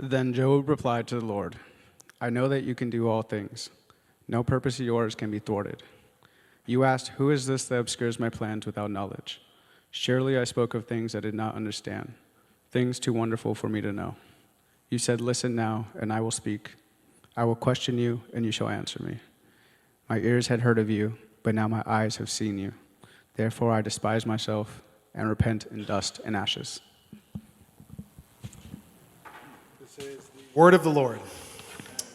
Then Job replied to the Lord, I know that you can do all things. No purpose of yours can be thwarted. You asked, who is this that obscures my plans without knowledge? Surely I spoke of things I did not understand, things too wonderful for me to know. You said, listen now, and I will speak. I will question you, and you shall answer me. My ears had heard of you, but now my eyes have seen you. Therefore I despise myself and repent in dust and ashes. This is the word of the Lord.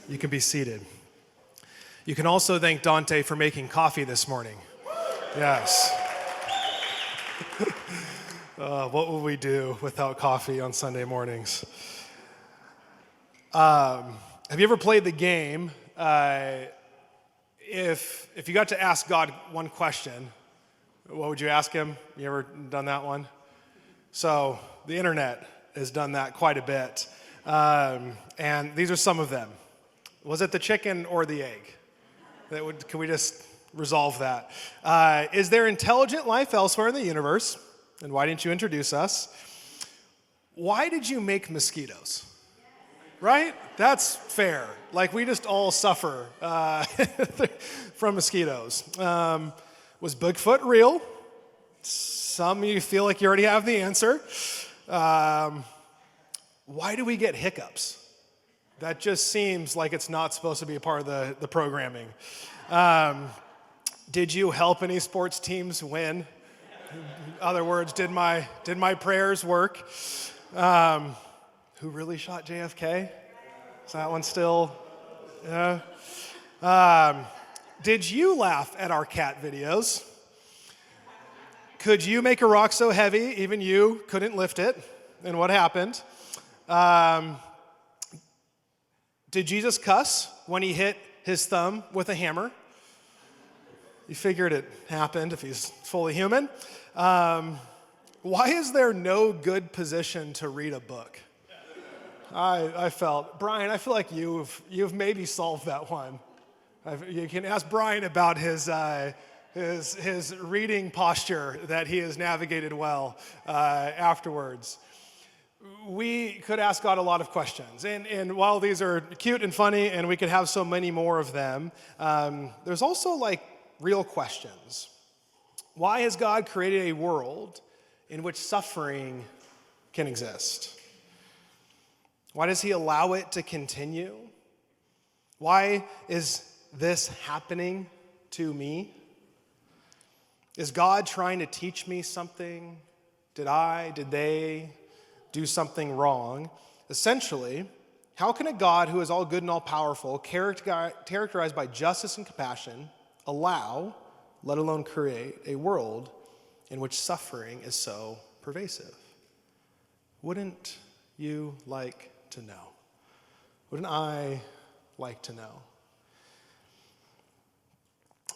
You can be seated. You can also thank Dante for making coffee this morning. Yes. What would we do without coffee on Sunday mornings? Have you ever played the game? If you got to ask God one question, what would you ask him? You ever done that one? So the internet has done that quite a bit. And these are some of them. Was it the chicken or the egg? Can we just resolve that? Is there intelligent life elsewhere in the universe? And why didn't you introduce us? Why did you make mosquitoes? Right? That's fair. Like, we just all suffer from mosquitoes. Was Bigfoot real? Some of you feel like you already have the answer. Why do we get hiccups? That just seems like it's not supposed to be a part of the programming. Did you help any sports teams win? In other words, did my prayers work? Who really shot JFK? Is that one still? Yeah. Did you laugh at our cat videos? Could you make a rock so heavy even you couldn't lift it? And what happened? Did Jesus cuss when he hit his thumb with a hammer? You figured it happened if he's fully human. Why is there no good position to read a book? I felt, Brian, I feel like you've maybe solved that one. You can ask Brian about his reading posture that he has navigated well afterwards. We could ask God a lot of questions, and while these are cute and funny, and we could have so many more of them, there's also like real questions. Why has God created a world in which suffering can exist? Why does he allow it to continue? Why is this happening to me? Is God trying to teach me something? Did they do something wrong? Essentially, how can a God who is all good and all powerful, characterized by justice and compassion, allow, let alone create, a world in which suffering is so pervasive? Wouldn't you like to know? Wouldn't I like to know?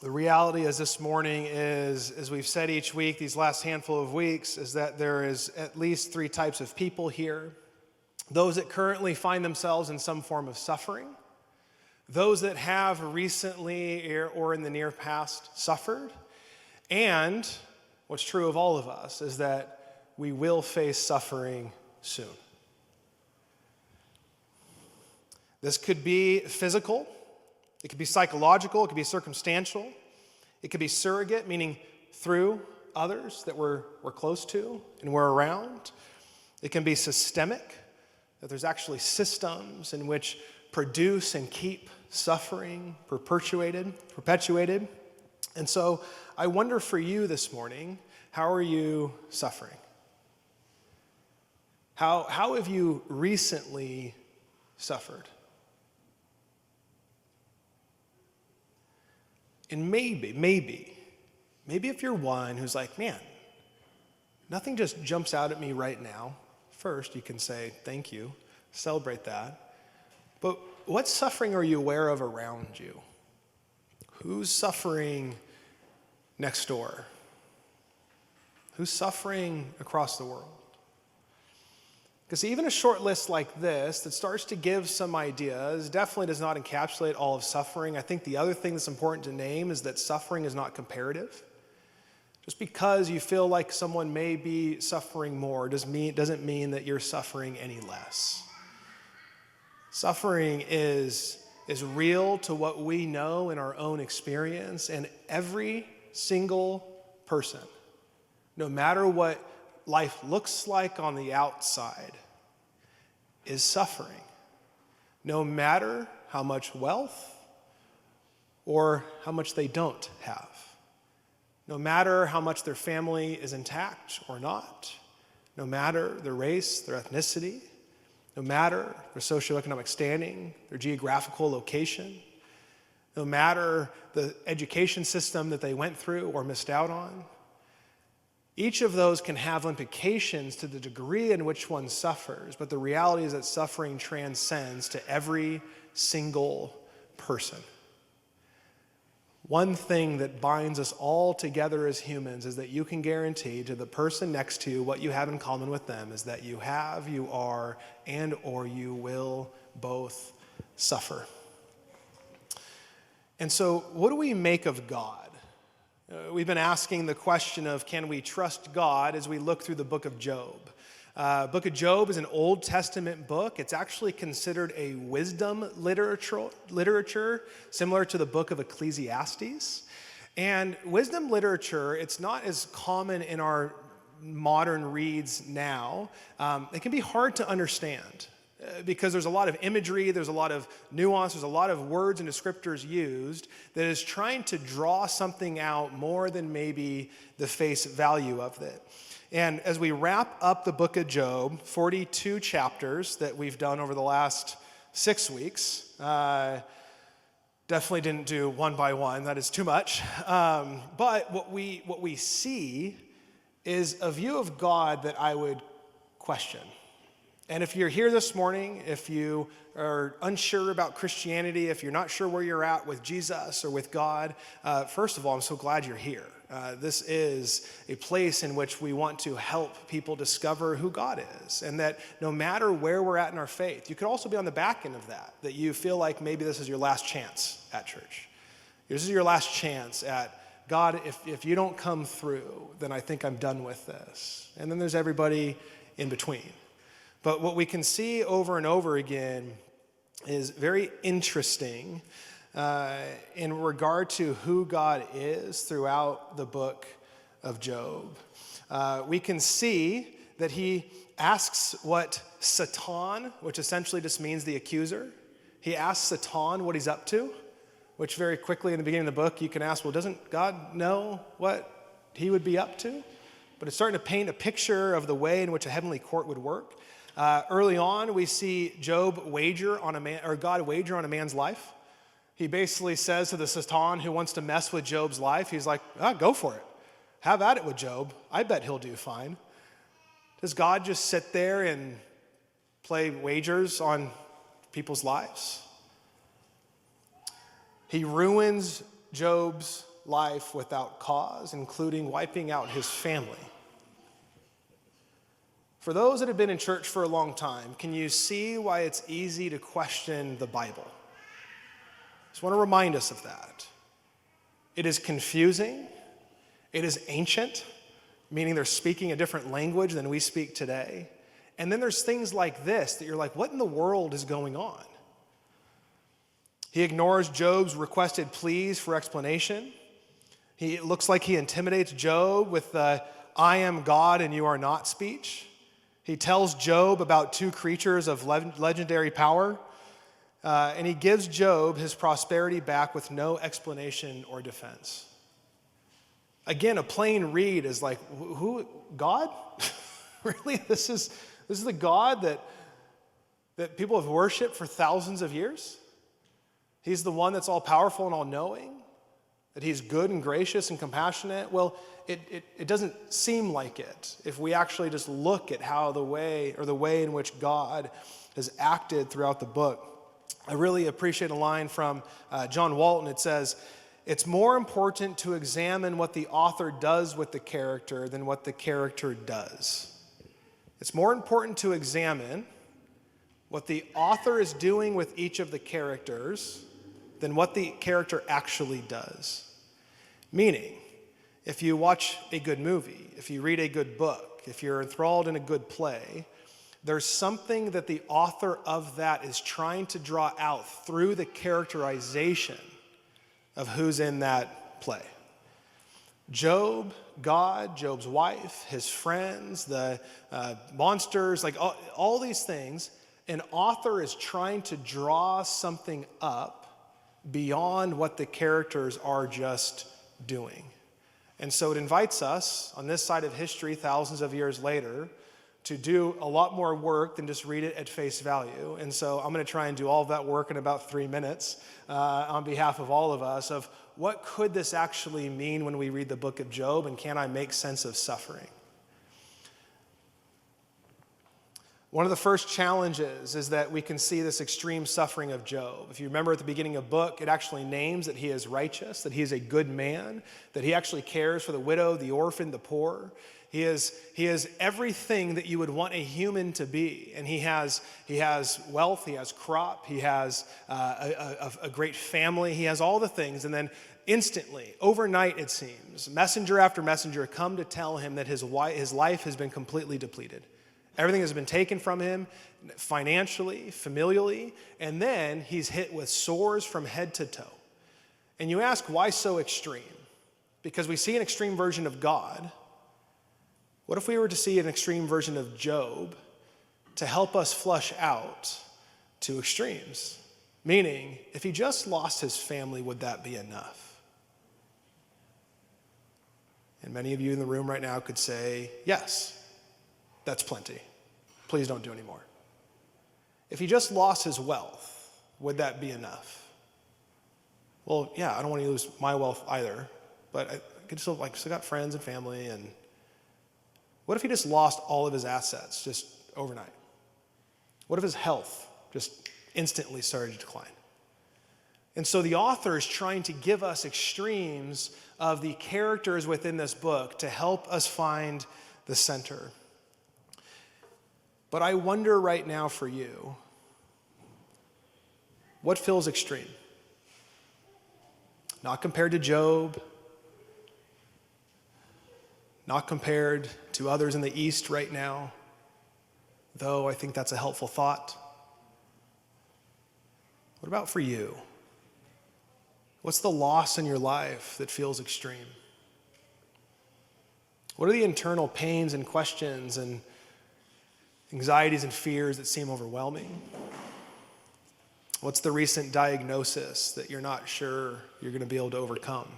The reality is this morning is, as we've said each week, these last handful of weeks, is that there is at least three types of people here. Those that currently find themselves in some form of suffering. Those that have recently or in the near past suffered. And what's true of all of us is that we will face suffering soon. This could be physical. It could be psychological, it could be circumstantial, it could be surrogate, meaning through others that we're close to and we're around. It can be systemic, that there's actually systems in which produce and keep suffering perpetuated. And so I wonder for you this morning, how are you suffering? How have you recently suffered? And maybe if you're one who's like, man, nothing just jumps out at me right now. First, you can say, thank you, celebrate that. But what suffering are you aware of around you? Who's suffering next door? Who's suffering across the world? Because even a short list like this that starts to give some ideas definitely does not encapsulate all of suffering. I think the other thing that's important to name is that suffering is not comparative. Just because you feel like someone may be suffering more doesn't mean that you're suffering any less. Suffering is real to what we know in our own experience, and every single person, no matter what life looks like on the outside, is suffering. No matter how much wealth or how much they don't have. No matter how much their family is intact or not. No matter their race, their ethnicity. No matter their socioeconomic standing, their geographical location. No matter the education system that they went through or missed out on. Each of those can have implications to the degree in which one suffers, but the reality is that suffering transcends to every single person. One thing that binds us all together as humans is that you can guarantee to the person next to you what you have in common with them is that you have, you are, and or you will both suffer. And so what do we make of God? We've been asking the question of can we trust God as we look through the book of Job. Book of Job is an Old Testament book. It's actually considered a wisdom literature, similar to the book of Ecclesiastes. And wisdom literature, it's not as common in our modern reads now. It can be hard to understand because there's a lot of imagery, there's a lot of nuance, there's a lot of words and descriptors used that is trying to draw something out more than maybe the face value of it. And as we wrap up the book of Job, 42 chapters that we've done over the last 6 weeks, definitely didn't do one by one, that is too much. But what we see is a view of God that I would question. And if you're here this morning, if you are unsure about Christianity, if you're not sure where you're at with Jesus or with God, first of all, I'm so glad you're here. This is a place in which we want to help people discover who God is, and that no matter where we're at in our faith, you could also be on the back end of that you feel like maybe this is your last chance at church. This is your last chance at, God, if you don't come through, then I think I'm done with this. And then there's everybody in between. But what we can see over and over again is very interesting in regard to who God is throughout the book of Job. We can see that he asks what Satan, which essentially just means the accuser, he asks Satan what he's up to, which very quickly in the beginning of the book you can ask, well, doesn't God know what he would be up to? But it's starting to paint a picture of the way in which a heavenly court would work. Early on, we see God wager on a man's life. He basically says to the Satan who wants to mess with Job's life, he's like, go for it. Have at it with Job. I bet he'll do fine. Does God just sit there and play wagers on people's lives? He ruins Job's life without cause, including wiping out his family. For those that have been in church for a long time, can you see why it's easy to question the Bible? Just want to remind us of that. It is confusing. It is ancient, meaning they're speaking a different language than we speak today. And then there's things like this that you're like, what in the world is going on? He ignores Job's requested pleas for explanation. It looks like he intimidates Job with the I am God and you are not speech. He tells Job about two creatures of legendary power. And he gives Job his prosperity back with no explanation or defense. Again, a plain read is like, who? God? Really? This is the God that people have worshiped for thousands of years? He's the one that's all powerful and all knowing? That he's good and gracious and compassionate? Well, it doesn't seem like it if we actually just look at how the way in which God has acted throughout the book. I really appreciate a line from John Walton. It says, it's more important to examine what the author does with the character than what the character does. It's more important to examine what the author is doing with each of the characters than what the character actually does. Meaning, if you watch a good movie, if you read a good book, if you're enthralled in a good play, There's something that the author of that is trying to draw out through the characterization of who's in that play. Job, God, Job's wife, his friends, the monsters, like all these things, an author is trying to draw something up beyond what the characters are just doing. And so it invites us, on this side of history, thousands of years later, to do a lot more work than just read it at face value. And so I'm going to try and do all of that work in about 3 minutes on behalf of all of us of what could this actually mean when we read the book of Job, and can I make sense of suffering? One of the first challenges is that we can see this extreme suffering of Job. If you remember at the beginning of the book, it actually names that he is righteous, that he is a good man, that he actually cares for the widow, the orphan, the poor. He is everything that you would want a human to be. And he has wealth, he has crop, he has a great family, he has all the things. And then instantly, overnight it seems, messenger after messenger come to tell him that his life has been completely depleted. Everything has been taken from him financially, familially, and then he's hit with sores from head to toe. And you ask, why so extreme? Because we see an extreme version of God. What if we were to see an extreme version of Job to help us flush out two extremes? Meaning, if he just lost his family, would that be enough? And many of you in the room right now could say, yes. That's plenty. Please don't do any more. If he just lost his wealth, would that be enough? Well, yeah, I don't want to lose my wealth either, but I could still got friends and family. And what if he just lost all of his assets just overnight? What if his health just instantly started to decline? And so the author is trying to give us extremes of the characters within this book to help us find the center. But I wonder right now for you, what feels extreme? Not compared to Job, not compared to others in the East right now, though I think that's a helpful thought. What about for you? What's the loss in your life that feels extreme? What are the internal pains and questions and anxieties and fears that seem overwhelming? What's the recent diagnosis that you're not sure you're going to be able to overcome?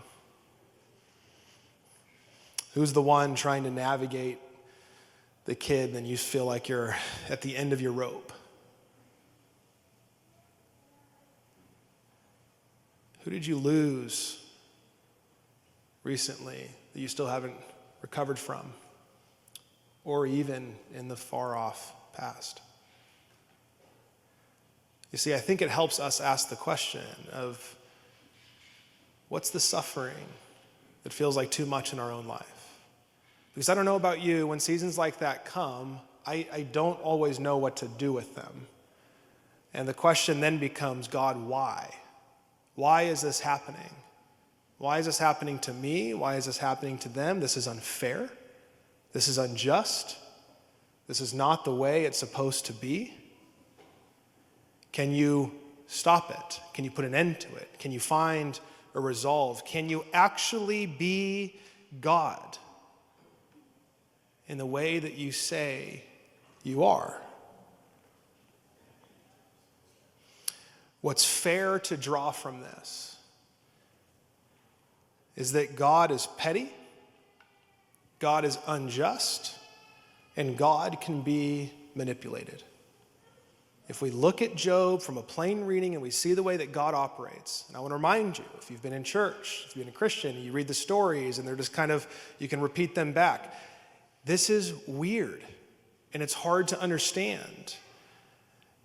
Who's the one trying to navigate the kid and you feel like you're at the end of your rope? Who did you lose recently that you still haven't recovered from? Or even in the far-off past? You see, I think it helps us ask the question of, what's the suffering that feels like too much in our own life? Because I don't know about you, when seasons like that come, I don't always know what to do with them. And the question then becomes, God, why? Why is this happening? Why is this happening to me? Why is this happening to them? This is unfair. This is unjust. This is not the way it's supposed to be. Can you stop it? Can you put an end to it? Can you find a resolve? Can you actually be God in the way that you say you are? What's fair to draw from this is that God is petty, God is unjust, and God can be manipulated. If we look at Job from a plain reading and we see the way that God operates, and I want to remind you, if you've been in church, if you've been a Christian, and you read the stories and they're just kind of, you can repeat them back. This is weird and it's hard to understand.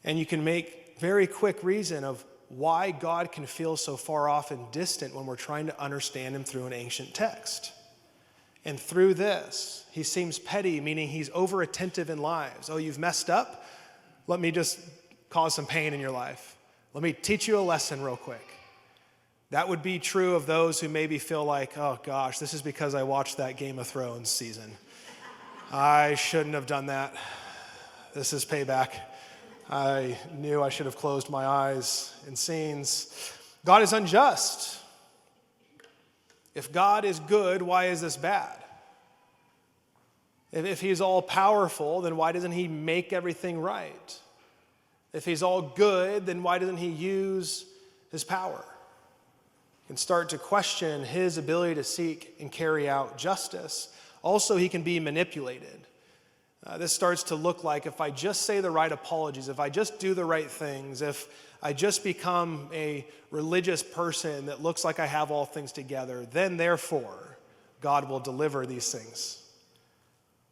And you can make very quick reason of why God can feel so far off and distant when we're trying to understand him through an ancient text. And through this, he seems petty, meaning he's over attentive in lives. Oh, you've messed up? Let me just cause some pain in your life. Let me teach you a lesson real quick. That would be true of those who maybe feel like, oh gosh, this is because I watched that Game of Thrones season. I shouldn't have done that. This is payback. I knew I should have closed my eyes in scenes. God is unjust. If God is good, why is this bad? If he's all powerful, then why doesn't he make everything right? If he's all good, then why doesn't he use his power? You can start to question his ability to seek and carry out justice. Also, he can be manipulated. This starts to look like if I just say the right apologies, if I just do the right things, if I just become a religious person that looks like I have all things together, then therefore God will deliver these things.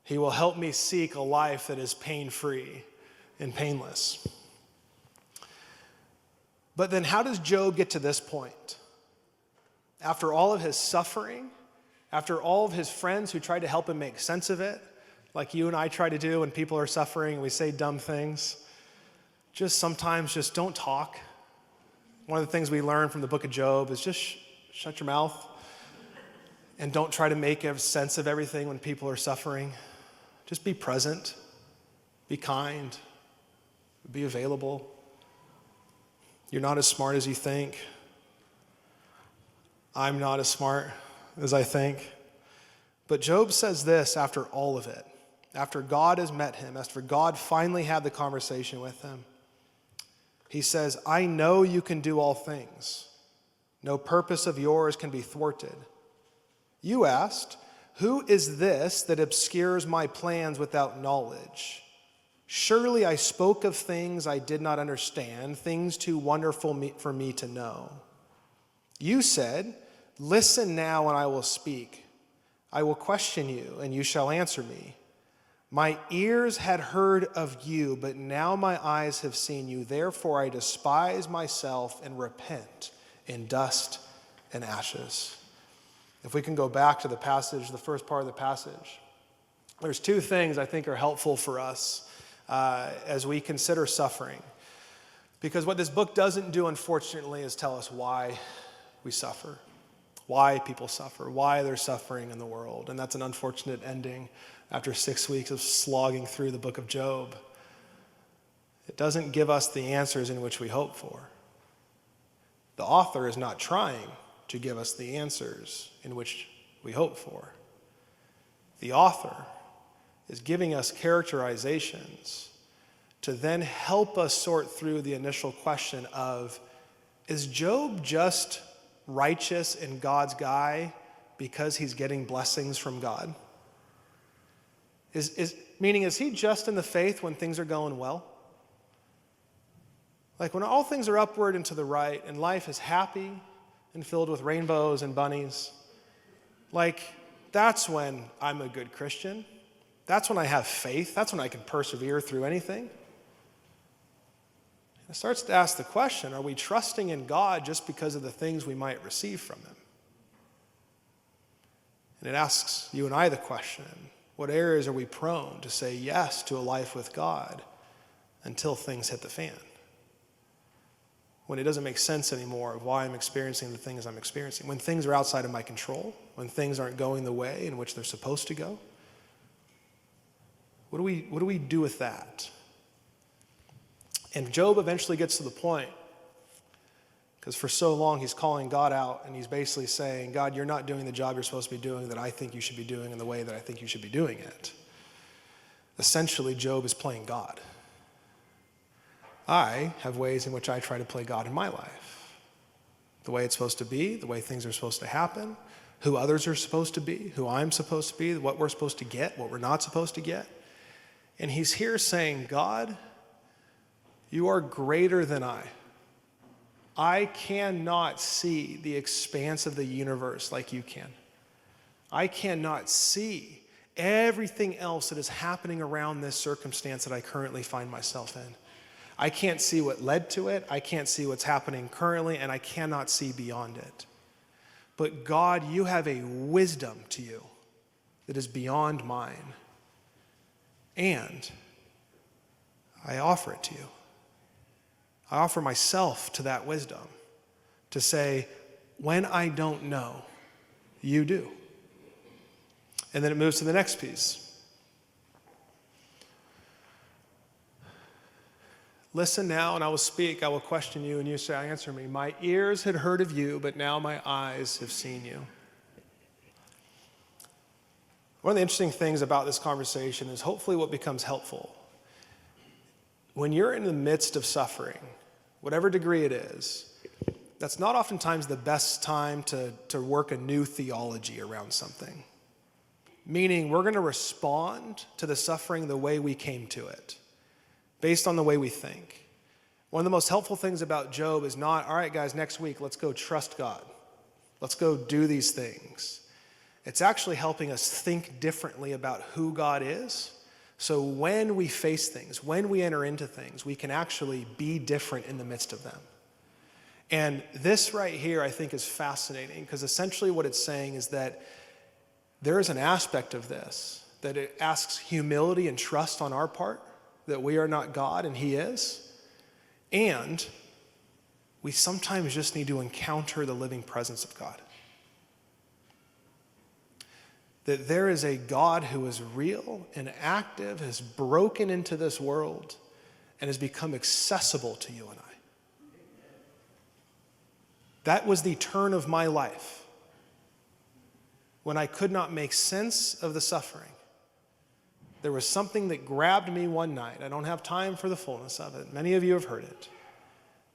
He will help me seek a life that is pain-free and painless. But then how does Job get to this point? After all of his suffering, after all of his friends who tried to help him make sense of it, like you and I try to do when people are suffering and we say dumb things, sometimes don't talk. One of the things we learn from the book of Job is just shut your mouth and don't try to make sense of everything when people are suffering. Just be present, be kind, be available. You're not as smart as you think. I'm not as smart as I think. But Job says this after all of it, after God has met him, after God finally had the conversation with him. He says, I know you can do all things. No purpose of yours can be thwarted. You asked, who is this that obscures my plans without knowledge? Surely I spoke of things I did not understand, things too wonderful for me to know. You said, listen now and I will speak. I will question you and you shall answer me. My ears had heard of you, but now my eyes have seen you. Therefore I despise myself and repent in dust and ashes. If we can go back to the passage, the first part of the passage, there's two things I think are helpful for us as we consider suffering. Because what this book doesn't do, unfortunately, is tell us why we suffer, why people suffer, why there's suffering in the world. And that's an unfortunate ending after 6 weeks of slogging through the book of Job. It doesn't give us the answers in which we hope for. The author is not trying to give us the answers in which we hope for. The author is giving us characterizations to then help us sort through the initial question of, is Job just righteous in God's guy because he's getting blessings from God? Meaning, is he just in the faith when things are going well? Like when all things are upward and to the right and life is happy and filled with rainbows and bunnies, like that's when I'm a good Christian. That's when I have faith. That's when I can persevere through anything. It starts to ask the question, are we trusting in God just because of the things we might receive from him? And it asks you and I the question, what areas are we prone to say yes to a life with God until things hit the fan? When it doesn't make sense anymore of why I'm experiencing the things I'm experiencing, when things are outside of my control, when things aren't going the way in which they're supposed to go. What do we do with that? And Job eventually gets to the point, because for so long he's calling God out and he's basically saying, God, you're not doing the job you're supposed to be doing that I think you should be doing in the way that I think you should be doing it. Essentially, Job is playing God. I have ways in which I try to play God in my life. The way it's supposed to be, the way things are supposed to happen, who others are supposed to be, who I'm supposed to be, what we're supposed to get, what we're not supposed to get. And he's here saying, God, you are greater than I. I cannot see the expanse of the universe like you can. I cannot see everything else that is happening around this circumstance that I currently find myself in. I can't see what led to it. I can't see what's happening currently, and I cannot see beyond it. But God, you have a wisdom to you that is beyond mine. And I offer it to you. I offer myself to that wisdom to say, when I don't know, you do. And then it moves to the next piece. Listen now, and I will speak. I will question you, and you shall answer me. My ears had heard of you, but now my eyes have seen you. One of the interesting things about this conversation is hopefully what becomes helpful. When you're in the midst of suffering, whatever degree it is, that's not oftentimes the best time to work a new theology around something. Meaning we're going to respond to the suffering the way we came to it, based on the way we think. One of the most helpful things about Job is not, all right, guys, next week, let's go trust God. Let's go do these things. It's actually helping us think differently about who God is. So when we face things, when we enter into things, we can actually be different in the midst of them. And this right here, I think, is fascinating because essentially what it's saying is that there is an aspect of this that it asks humility and trust on our part, that we are not God and He is. And we sometimes just need to encounter the living presence of God. That there is a God who is real and active, has broken into this world, and has become accessible to you and I. That was the turn of my life when I could not make sense of the suffering. There was something that grabbed me one night. I don't have time for the fullness of it. Many of you have heard it.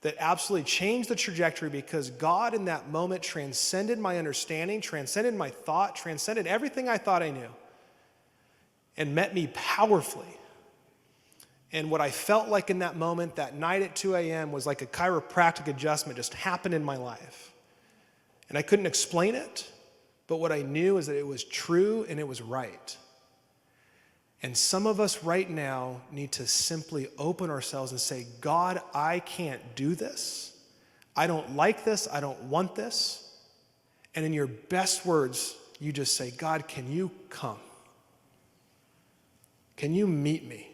That absolutely changed the trajectory because God in that moment transcended my understanding, transcended my thought, transcended everything I thought I knew, and met me powerfully. And what I felt like in that moment, that night at 2 a.m., was like a chiropractic adjustment just happened in my life. And I couldn't explain it, but what I knew is that it was true and it was right. And some of us right now need to simply open ourselves and say, God, I can't do this. I don't like this. I don't want this. And in your best words, you just say, God, can you come? Can you meet me?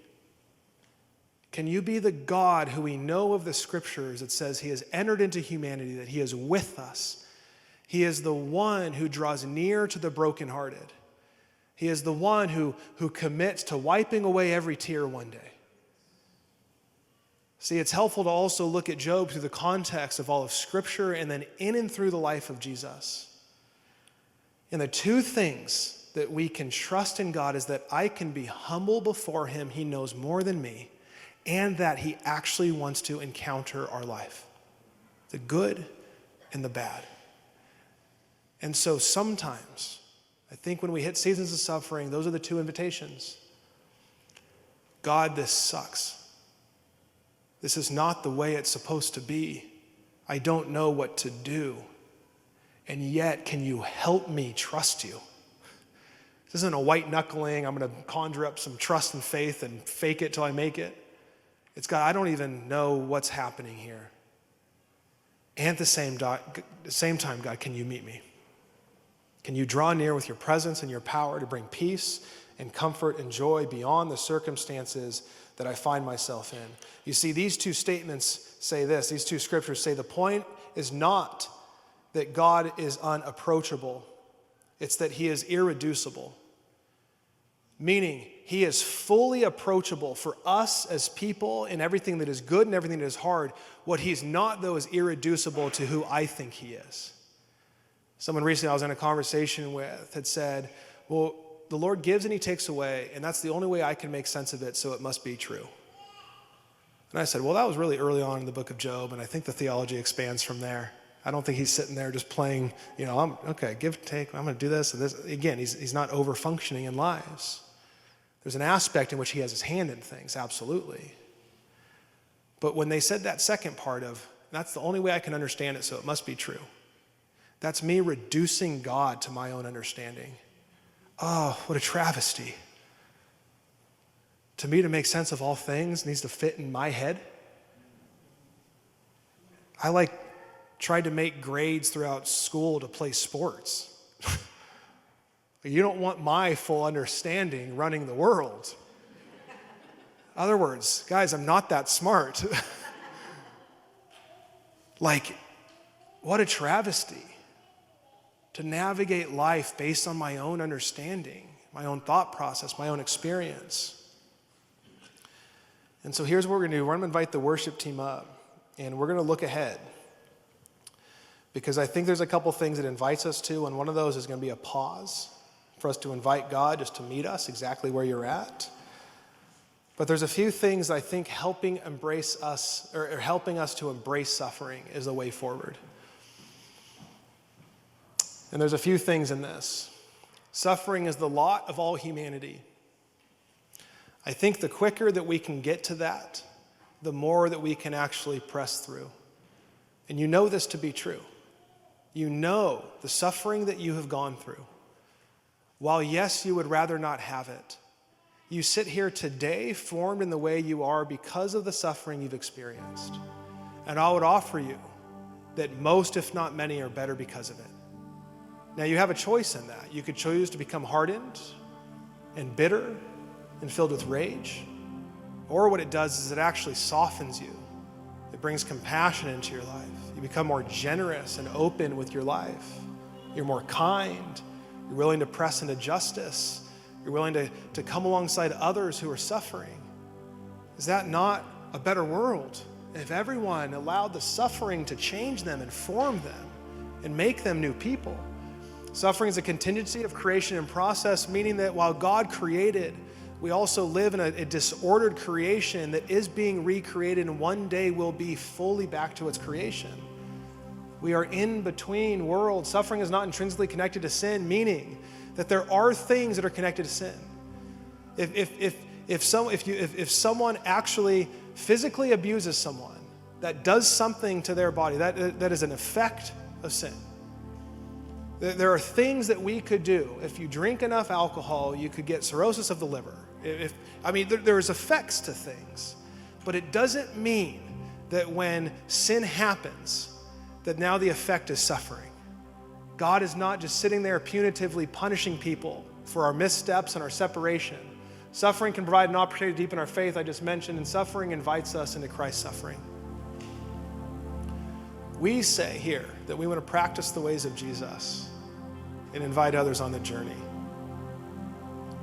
Can you be the God who we know of the scriptures that says He has entered into humanity, that He is with us? He is the one who draws near to the brokenhearted. He is the one who commits to wiping away every tear one day. See, it's helpful to also look at Job through the context of all of Scripture and then in and through the life of Jesus. And the two things that we can trust in God is that I can be humble before Him, He knows more than me, and that He actually wants to encounter our life, the good and the bad. And so sometimes, I think when we hit seasons of suffering, those are the two invitations. God, this sucks. This is not the way it's supposed to be. I don't know what to do. And yet, can you help me trust you? This isn't a white knuckling, I'm going to conjure up some trust and faith and fake it till I make it. It's God, I don't even know what's happening here. And at the same time, God, can you meet me? Can you draw near with your presence and your power to bring peace and comfort and joy beyond the circumstances that I find myself in? You see, these two statements say this. These two scriptures say the point is not that God is unapproachable. It's that He is irreducible. Meaning, He is fully approachable for us as people in everything that is good and everything that is hard. What He's not, though, is irreducible to who I think He is. Someone recently I was in a conversation with had said, well, the Lord gives and He takes away, and that's the only way I can make sense of it, so it must be true. And I said, well, that was really early on in the book of Job, and I think the theology expands from there. I don't think He's sitting there just playing, I'm okay, give, take, I'm going to do this and this. Again, he's not over-functioning in lives. There's an aspect in which He has His hand in things, absolutely. But when they said that second part of, that's the only way I can understand it, so it must be true. That's me reducing God to my own understanding. Oh, what a travesty. To me, to make sense of all things needs to fit in my head. I tried to make grades throughout school to play sports. You don't want my full understanding running the world. In other words, guys, I'm not that smart. What a travesty to navigate life based on my own understanding, my own thought process, my own experience. And so here's what we're going to do. We're going to invite the worship team up, and we're going to look ahead. Because I think there's a couple things it invites us to, and one of those is going to be a pause for us to invite God just to meet us exactly where you're at. But there's a few things I think helping us to embrace suffering is the way forward. And there's a few things in this. Suffering is the lot of all humanity. I think the quicker that we can get to that, the more that we can actually press through. And you know this to be true. You know the suffering that you have gone through. While yes, you would rather not have it, you sit here today formed in the way you are because of the suffering you've experienced. And I would offer you that most, if not many, are better because of it. Now you have a choice in that. You could choose to become hardened and bitter and filled with rage. Or what it does is it actually softens you. It brings compassion into your life. You become more generous and open with your life. You're more kind. You're willing to press into justice. You're willing to come alongside others who are suffering. Is that not a better world? If everyone allowed the suffering to change them and form them and make them new people. Suffering is a contingency of creation and process, meaning that while God created, we also live in a disordered creation that is being recreated and one day will be fully back to its creation. We are in between worlds. Suffering is not intrinsically connected to sin, meaning that there are things that are connected to sin. If someone actually physically abuses someone, that does something to their body, that is an effect of sin. There are things that we could do. If you drink enough alcohol, you could get cirrhosis of the liver. There's effects to things, but it doesn't mean that when sin happens, that now the effect is suffering. God is not just sitting there punitively punishing people for our missteps and our separation. Suffering can provide an opportunity to deepen our faith, I just mentioned, and suffering invites us into Christ's suffering. We say here that we want to practice the ways of Jesus and invite others on the journey.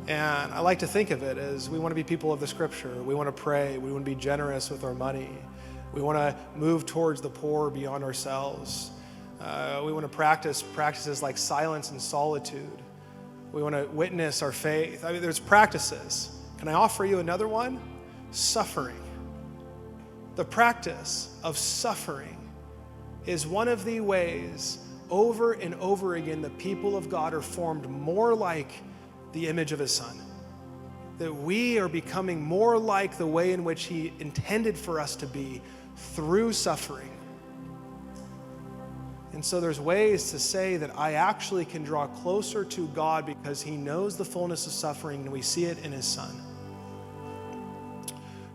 And I like to think of it as we want to be people of the scripture. We want to pray. We want to be generous with our money. We want to move towards the poor beyond ourselves. We want to practice practices like silence and solitude. We want to witness our faith. There's practices. Can I offer you another one? Suffering. The practice of suffering is one of the ways over and over again the people of God are formed more like the image of his Son. That we are becoming more like the way in which he intended for us to be through suffering. And so there's ways to say that I actually can draw closer to God because he knows the fullness of suffering and we see it in his Son.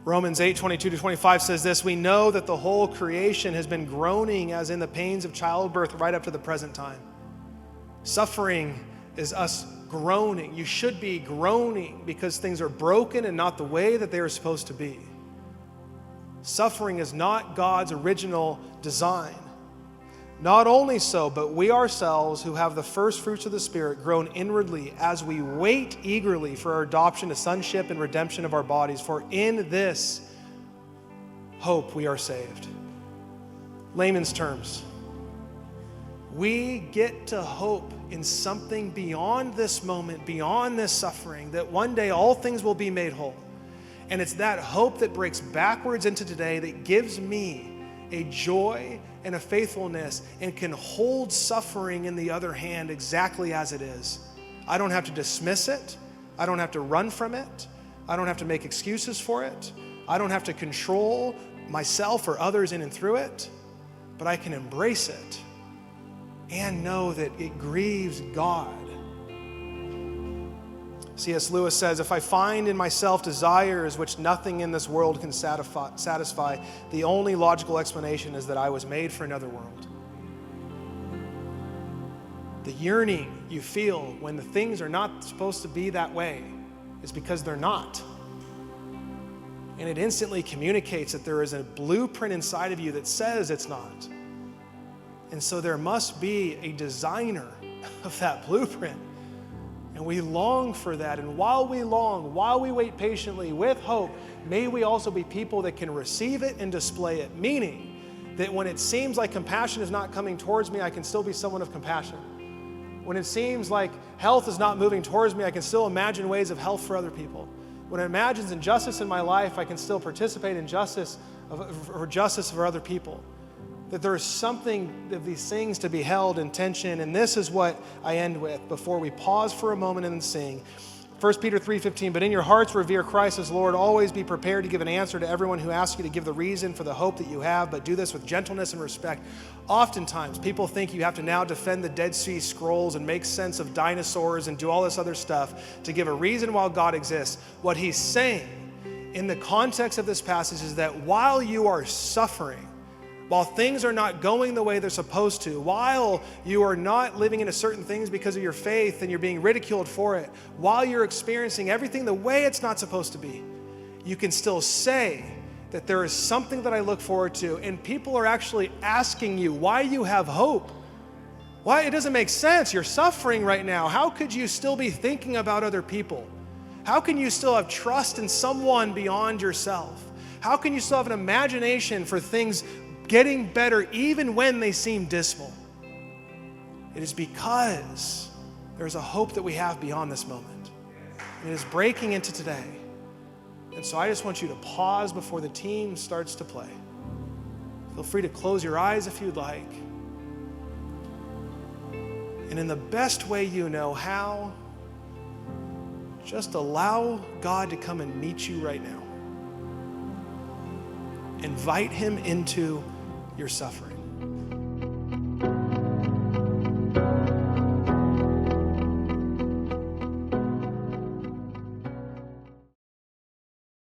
Romans 8:22-25 says this, we know that the whole creation has been groaning as in the pains of childbirth right up to the present time. Suffering is us groaning. You should be groaning because things are broken and not the way that they are supposed to be. Suffering is not God's original design. Not only so, but we ourselves who have the first fruits of the Spirit groan inwardly as we wait eagerly for our adoption to sonship and redemption of our bodies. For in this hope we are saved. Layman's terms. We get to hope in something beyond this moment, beyond this suffering, that one day all things will be made whole. And it's that hope that breaks backwards into today that gives me a joy and a faithfulness and can hold suffering in the other hand exactly as it is. I don't have to dismiss it. I don't have to run from it. I don't have to make excuses for it. I don't have to control myself or others in and through it, but I can embrace it and know that it grieves God. C.S. Lewis says, if I find in myself desires which nothing in this world can satisfy, the only logical explanation is that I was made for another world. The yearning you feel when the things are not supposed to be that way is because they're not. And it instantly communicates that there is a blueprint inside of you that says it's not. And so there must be a designer of that blueprint. And we long for that. And while we long, while we wait patiently with hope, may we also be people that can receive it and display it. Meaning that when it seems like compassion is not coming towards me, I can still be someone of compassion. When it seems like health is not moving towards me, I can still imagine ways of health for other people. When it imagines injustice in my life, I can still participate in justice for other people. That there is something of these things to be held in tension, and this is what I end with before we pause for a moment and sing. 1 Peter 3:15, but in your hearts revere Christ as Lord. Always be prepared to give an answer to everyone who asks you to give the reason for the hope that you have, but do this with gentleness and respect. Oftentimes, people think you have to now defend the Dead Sea Scrolls and make sense of dinosaurs and do all this other stuff to give a reason why God exists. What he's saying in the context of this passage is that while you are suffering, while things are not going the way they're supposed to, while you are not living into certain things because of your faith and you're being ridiculed for it, while you're experiencing everything the way it's not supposed to be, you can still say that there is something that I look forward to, and people are actually asking you why you have hope. Why? It doesn't make sense. You're suffering right now. How could you still be thinking about other people? How can you still have trust in someone beyond yourself? How can you still have an imagination for things getting better even when they seem dismal? It is because there's a hope that we have beyond this moment. And it is breaking into today. And so I just want you to pause before the team starts to play. Feel free to close your eyes if you'd like. And in the best way you know how, just allow God to come and meet you right now. Invite him into your suffering.